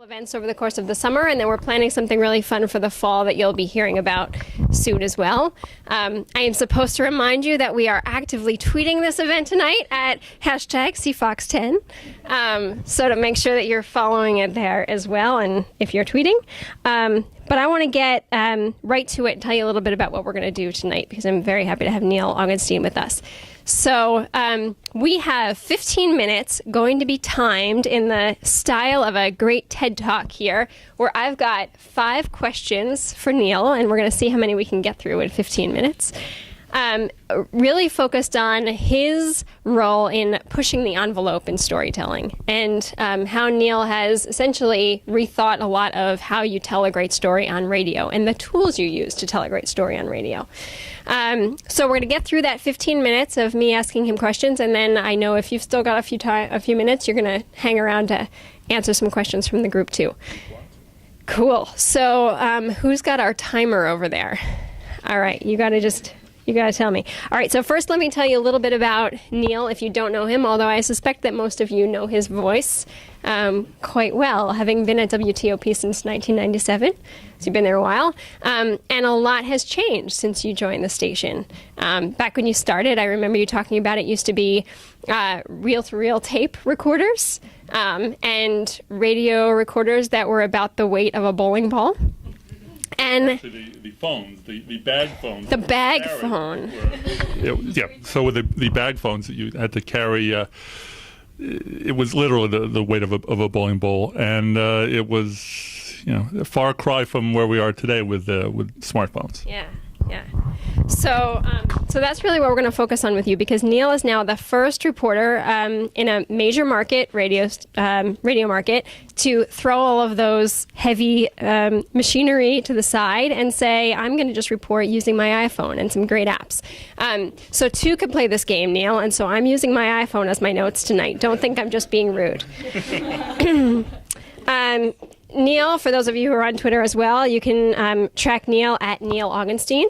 Events over the course of the summer, and then we're planning something really fun for the fall that you'll be hearing about soon as well. I am supposed to remind you that we are actively tweeting this event tonight at hashtag C.Fox10, so to make sure that you're following it there as well, and if you're tweeting. But I want to get right to it and tell you a little bit about what we're going to do tonight, because I'm very happy to have Neal Augenstein with us. So we have 15 minutes going to be timed in the style of a great TED Talk here, where I've got 5 questions for Neal, and we're going to see how many we can get through in 15 minutes. Really focused on his role in pushing the envelope in storytelling, and how Neal has essentially rethought a lot of how you tell a great story on radio and the tools you use to tell a great story on radio. So we're going to get through that 15 minutes of me asking him questions, and then I know if you've still got a few minutes, you're going to hang around to answer some questions from the group too. Cool. So who's got our timer over there? All right, you got to tell me. All right, so first let me tell you a little bit about Neal if you don't know him, although I suspect that most of you know his voice quite well, having been at WTOP since 1997. So you've been there a while. And a lot has changed since you joined the station. Back when you started, I remember you talking about it used to be reel-to-reel tape recorders and radio recorders that were about the weight of a bowling ball. And actually, the phones, the bag phones. The bag phone. So with the bag phones that you had to carry, it was literally the weight of a bowling ball, and it was, a far cry from where we are today with smartphones. Yeah. So that's really what we're going to focus on with you, because Neal is now the first reporter in a major market, radio market, to throw all of those heavy machinery to the side and say, I'm going to just report using my iPhone and some great apps. So 2 can play this game, Neal, and so I'm using my iPhone as my notes tonight. Don't think I'm just being rude. Neal, for those of you who are on Twitter as well, you can track Neal at Neal Augenstein,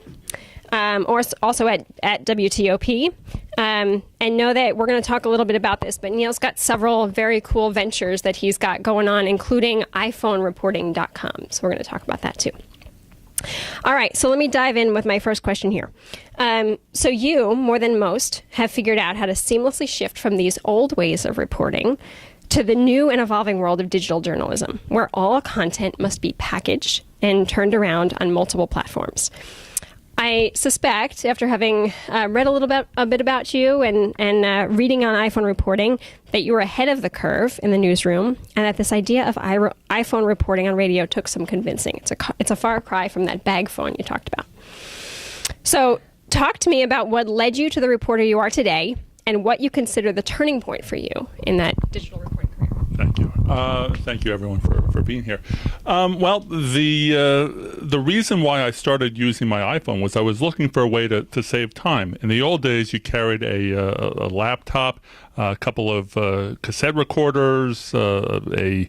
or also at WTOP, and know that we're going to talk a little bit about this, but Neal's got several very cool ventures that he's got going on, including iPhonereporting.com, so we're going to talk about that too. All right, so let me dive in with my first question here. So you, more than most, have figured out how to seamlessly shift from these old ways of reporting to the new and evolving world of digital journalism, where all content must be packaged and turned around on multiple platforms. I suspect, after having read a bit about you and reading on iPhone reporting, that you were ahead of the curve in the newsroom, and that this idea of iPhone reporting on radio took some convincing. It's a far cry from that bag phone you talked about. So talk to me about what led you to the reporter you are today, and what you consider the turning point for you in that digital reporting career. Thank you. Thank you, everyone, for being here. Well, the reason why I started using my iPhone was I was looking for a way to save time. In the old days, you carried a laptop, a couple of cassette recorders, a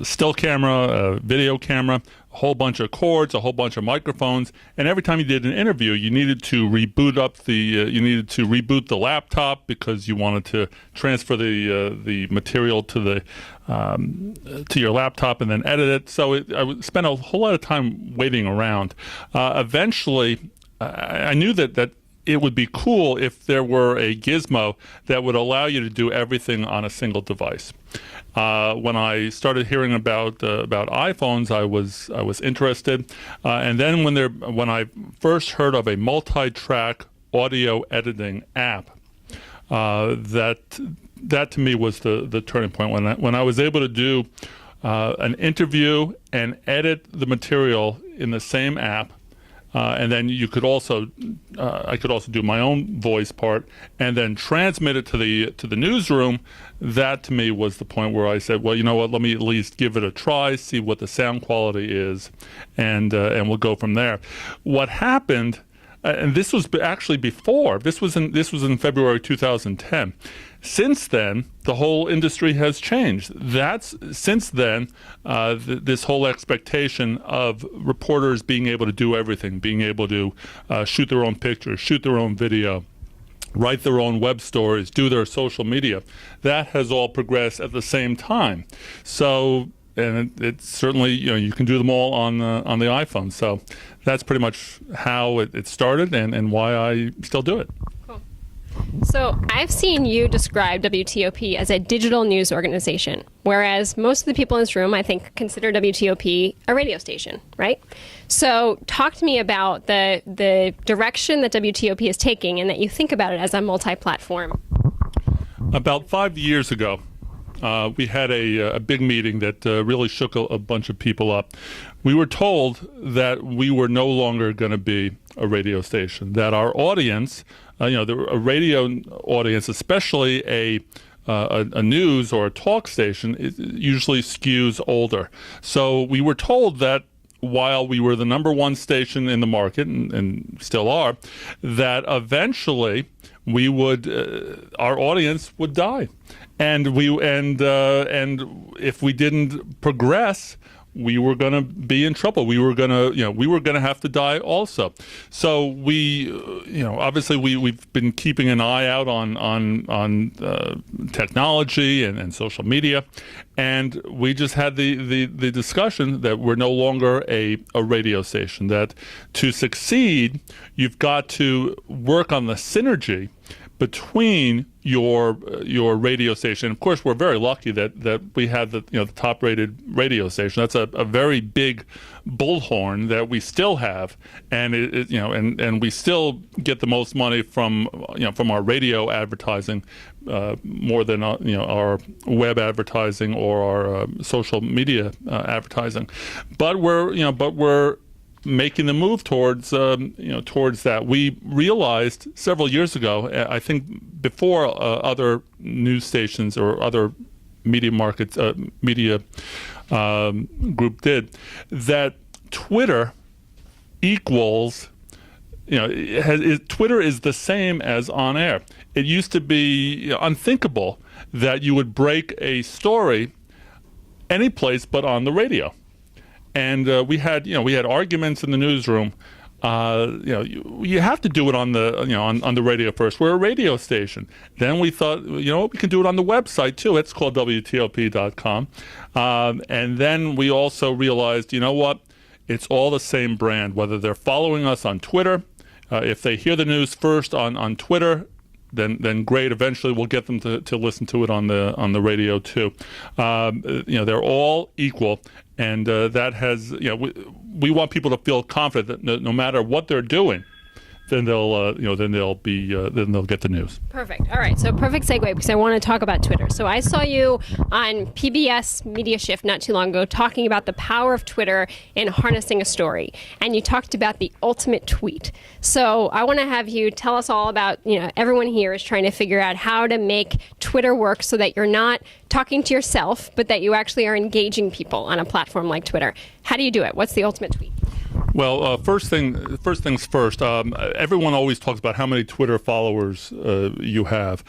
still camera, a video camera, a whole bunch of cords, a whole bunch of microphones, and every time you did an interview, you needed to reboot the laptop because you wanted to transfer the material to your laptop and then edit it. So I would spend a whole lot of time waiting around. Eventually, I knew that it would be cool if there were a gizmo that would allow you to do everything on a single device. When I started hearing about iPhones, I was interested, and then when I first heard of a multi-track audio editing app, that to me was the turning point. When I was able to do an interview and edit the material in the same app. And then you could also, I could also do my own voice part, and then transmit it to the newsroom. That to me was the point where I said, well, you know what? Let me at least give it a try, see what the sound quality is, and we'll go from there. What happened, and this was actually before. This was in February 2010. Since then, the whole industry has changed. Since then, this whole expectation of reporters being able to do everything, being able to shoot their own pictures, shoot their own video, write their own web stories, do their social media. That has all progressed at the same time. So, and it's certainly, you can do them all on the iPhone. So that's pretty much how it started and why I still do it. Cool. So I've seen you describe WTOP as a digital news organization, whereas most of the people in this room, I think, consider WTOP a radio station, right? So talk to me about the direction that WTOP is taking and that you think about it as a multi-platform. About 5 years ago, we had a big meeting that really shook a bunch of people up. We were told that we were no longer going to be a radio station, that our audience, a radio audience, especially a news or a talk station, it usually skews older. So we were told that while we were the number one station in the market and still are, that eventually we would our audience would die, and if we didn't progress, we were going to be in trouble. We were going to have to die also. So we, obviously we've been keeping an eye out on technology and social media, and we just had the discussion that we're no longer a radio station. That to succeed, you've got to work on the synergy between your radio station. Of course, we're very lucky that we have the top rated radio station. That's a very big bullhorn that we still have, and and we still get the most money from our radio advertising more than our web advertising or our social media advertising. But we're making the move towards that. We realized several years ago, I think before other news stations or other media group did, that Twitter equals, Twitter is the same as on air. It used to be unthinkable that you would break a story any place but on the radio. And we had arguments in the newsroom. You have to do it on the radio first. We're a radio station. Then we thought, we can do it on the website too. It's called WTOP.com. And then we also realized, it's all the same brand. Whether they're following us on Twitter, if they hear the news first on Twitter, then great. Eventually, we'll get them to listen to it on the radio too. They're all equal, and that has we want people to feel confident that no matter what they're doing, then they'll get the news. Perfect. All right. So perfect segue, because I want to talk about Twitter. So I saw you on PBS Media Shift not too long ago talking about the power of Twitter in harnessing a story, and you talked about the ultimate tweet. So I want to have you tell us all about, everyone here is trying to figure out how to make Twitter work so that you're not talking to yourself, but that you actually are engaging people on a platform like Twitter. How do you do it? What's the ultimate tweet? Well, first things first. Everyone always talks about how many Twitter followers you have.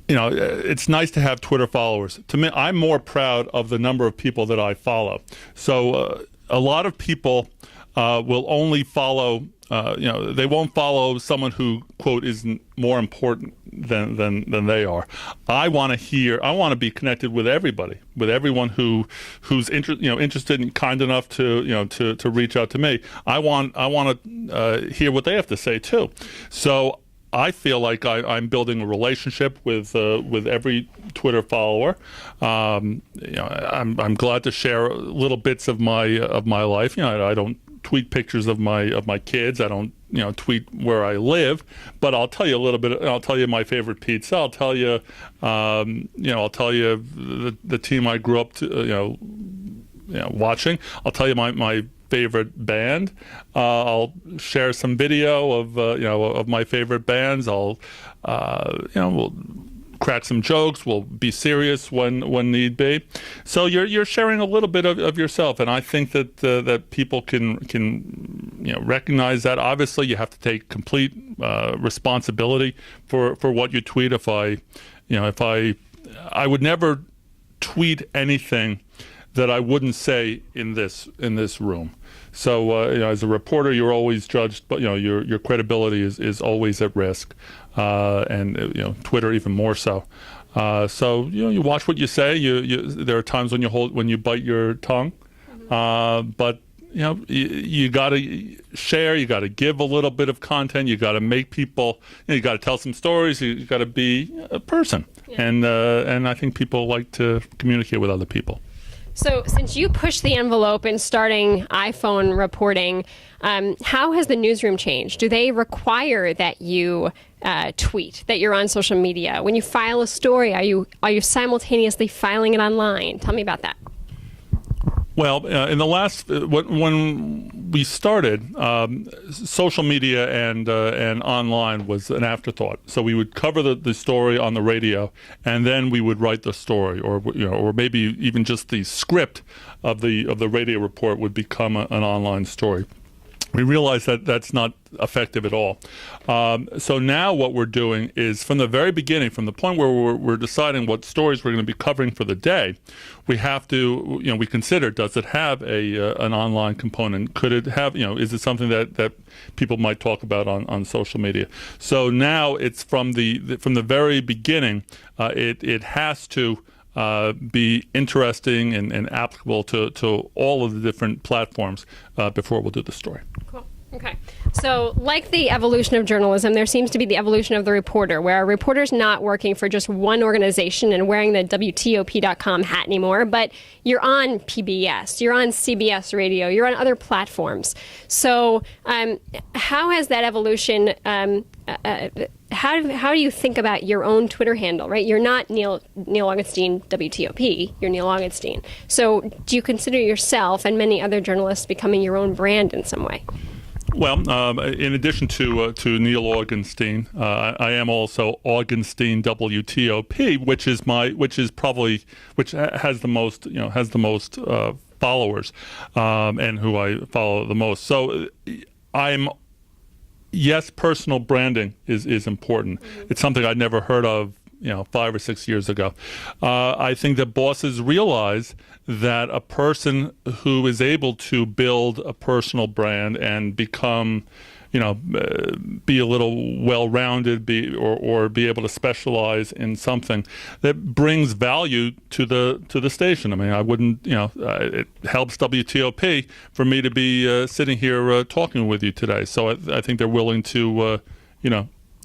It's nice to have Twitter followers. To me, I'm more proud of the number of people that I follow. So a lot of people will only follow. They won't follow someone who, quote, is more important than they are. I want to be connected with everybody, with everyone who's interested and kind enough to reach out to me. I want to hear what they have to say too. So I feel like I'm building a relationship with every Twitter follower. I'm glad to share little bits of my life. I don't tweet pictures of my kids. I don't tweet where I live, but I'll tell you a little bit. I'll tell you my favorite pizza. I'll tell you I'll tell you the team I grew up to watching. I'll tell you my favorite band. I'll share some video of my favorite bands. I'll we'll crack some jokes. We'll be serious when need be. So you're sharing a little bit of yourself, and I think that people can recognize that. Obviously, you have to take complete responsibility for what you tweet. If I would never tweet anything that I wouldn't say in this room. So as a reporter, you're always judged, but your credibility is always at risk, and Twitter even more so. So you watch what you say. There are times when you bite your tongue, but you got to share. You got to give a little bit of content. You got to make people. You got to tell some stories. You got to be a person, and I think people like to communicate with other people. So since you pushed the envelope in starting iPhone reporting, how has the newsroom changed? Do they require that you tweet, that you're on social media? When you file a story, are you simultaneously filing it online? Tell me about that. Well, in the last when we started, social media and online was an afterthought. So we would cover the story on the radio, and then we would write the story, or maybe even just the script of the radio report would become an online story. We realized that that's not effective at all. So now what we're doing is, from the very beginning, from the point where we're deciding what stories we're going to be covering for the day, we have to, we consider, does it have an online component? Could it have, is it something that people might talk about on social media? So now it's from the very beginning, it has to be interesting and applicable to all of the different platforms before we'll do the story. Cool. Okay. So like the evolution of journalism, there seems to be the evolution of the reporter, where a reporter's not working for just one organization and wearing the WTOP.com hat anymore, but you're on PBS, you're on CBS radio, you're on other platforms. So how has that evolution, how do you think about your own Twitter handle, right? You're not Neal Augenstein WTOP, you're Neal Augenstein. So do you consider yourself and many other journalists becoming your own brand in some way? Well, in addition to Neal Augenstein, I am also Augenstein WTOP, which has the most followers, and who I follow the most. So yes, personal branding is important. Mm-hmm. It's something I'd never heard of 5 or 6 years ago. I think that bosses realize that a person who is able to build a personal brand and become, be a little well-rounded, or be able to specialize in something that brings value to the station. I mean, I wouldn't, it helps WTOP for me to be sitting here talking with you today. So I think they're willing to,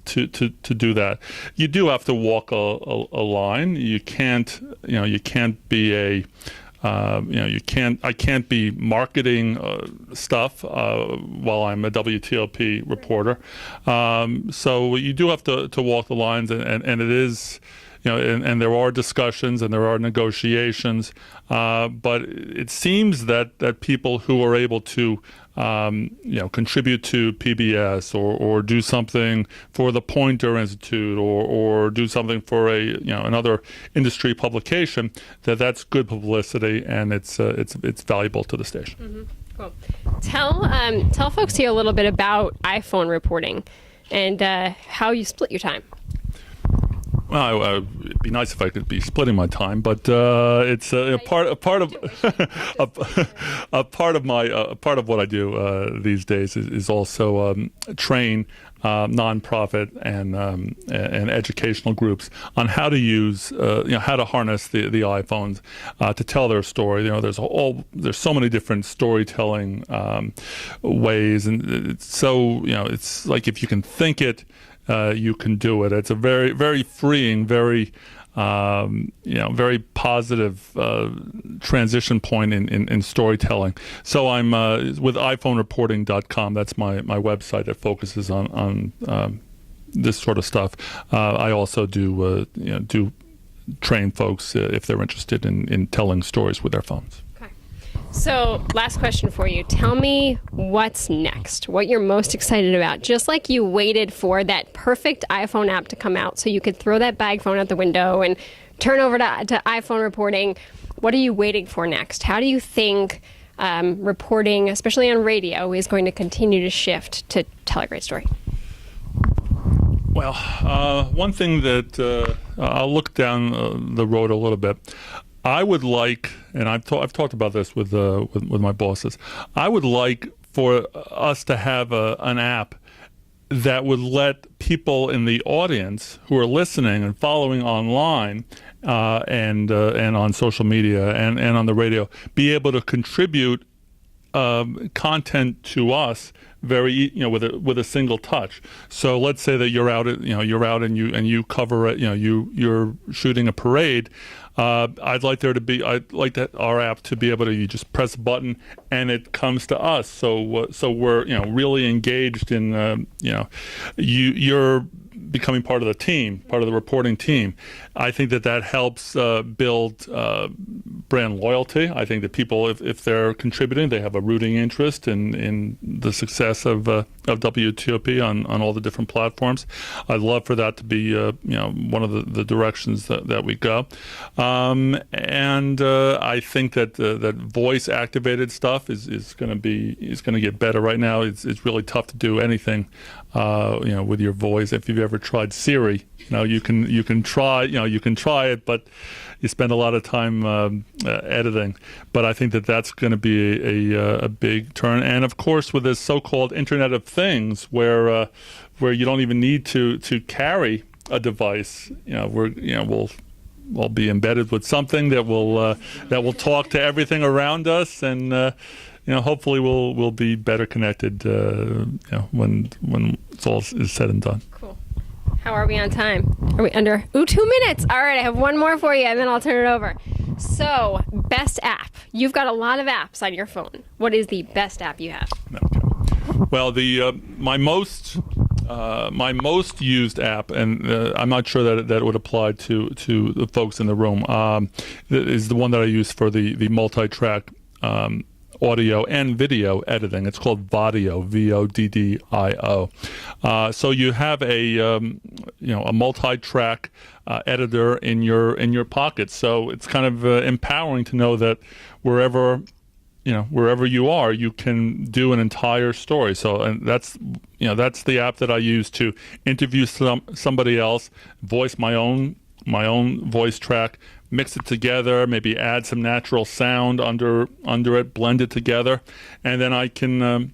to do that. You do have to walk a line. You can't be I can't be marketing stuff while I'm a WTOP reporter. So you do have to walk the lines, and it is, and there are discussions and there are negotiations, but it seems that people who are able to contribute to PBS or do something for the Poynter Institute or do something for another industry publication, that's good publicity, and it's valuable to the station. Mm-hmm. Cool. Tell folks here a little bit about iPhone reporting and how you split your time. Well, it'd be nice if I could be splitting my time, but it's a part of what I do these days is also train nonprofit and educational groups on how to use how to harness the iPhones to tell their story. There's so many different storytelling ways, and it's like, if you can think it, you can do it. It's a very, very freeing, very very positive transition point in storytelling. So I'm with iPhonereporting.com. That's my website that focuses on this sort of stuff. I also do train folks if they're interested in telling stories with their phones. So, last question for you. Tell me what's next, what you're most excited about. Just like you waited for that perfect iPhone app to come out so you could throw that bag phone out the window and turn over to iPhone reporting, what are you waiting for next? How do you think reporting, especially on radio, is going to continue to shift to tell a great story? Well, one thing that I'll look down the road a little bit. I would like, and I've talked about this with my bosses. I would like for us to have an app that would let people in the audience who are listening and following online and on social media and on the radio be able to contribute content to us with a single touch. So let's say that you're out and you cover it, you're shooting a parade. I'd like that our app to be able to, you just press a button and it comes to us. So we're really engaged in you're becoming part of the team, part of the reporting team. I think that helps build brand loyalty. I think that people, if they're contributing, they have a rooting interest in the success of WTOP on all the different platforms. I'd love for that to be one of the directions that we go. And I think that that voice activated stuff is going to get better. Right now, it's really tough to do anything with your voice. If you've ever tried Siri, you can try it, but you spend a lot of time editing. But I think that's going to be a big turn. And of course, with this so-called Internet of Things, where you don't even need to carry a device, we'll be embedded with something that will talk to everything around us, and hopefully we'll be better connected when it's all is said and done. Cool. How are we on time? Are we under 2 minutes? All right, I have one more for you, and then I'll turn it over. So, best app. You've got a lot of apps on your phone. What is the best app you have? Okay. Well, my most used app, and I'm not sure that it would apply to the folks in the room, is the one that I use for the multi-track audio and video editing. It's called Voddio, Voddio. So you have a multi-track editor in your pocket. So it's kind of empowering to know that wherever you are, you can do an entire story. So, and that's the app that I use to interview somebody else, voice my own voice track, mix it together, maybe add some natural sound under it, blend it together, and then I can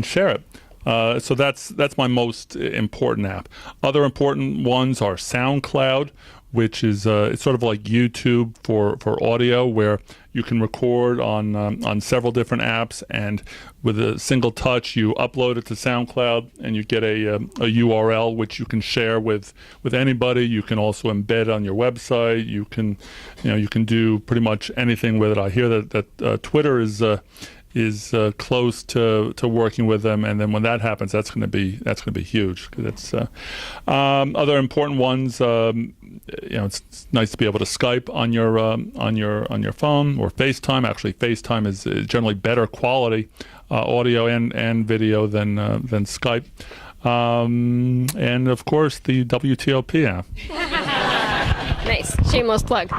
share it. So that's my most important app. Other important ones are SoundCloud, which is it's sort of like YouTube for audio, where you can record on several different apps, and with a single touch you upload it to SoundCloud and you get a URL which you can share with anybody. You can also embed on your website. You can do pretty much anything with it. I hear that Twitter is close to working with them, and then when that happens, that's going to be huge. That's other important ones. It's nice to be able to Skype on your phone, or FaceTime. Actually, FaceTime is generally better quality audio and video than Skype. And of course, the WTOP app. Nice, shameless plug.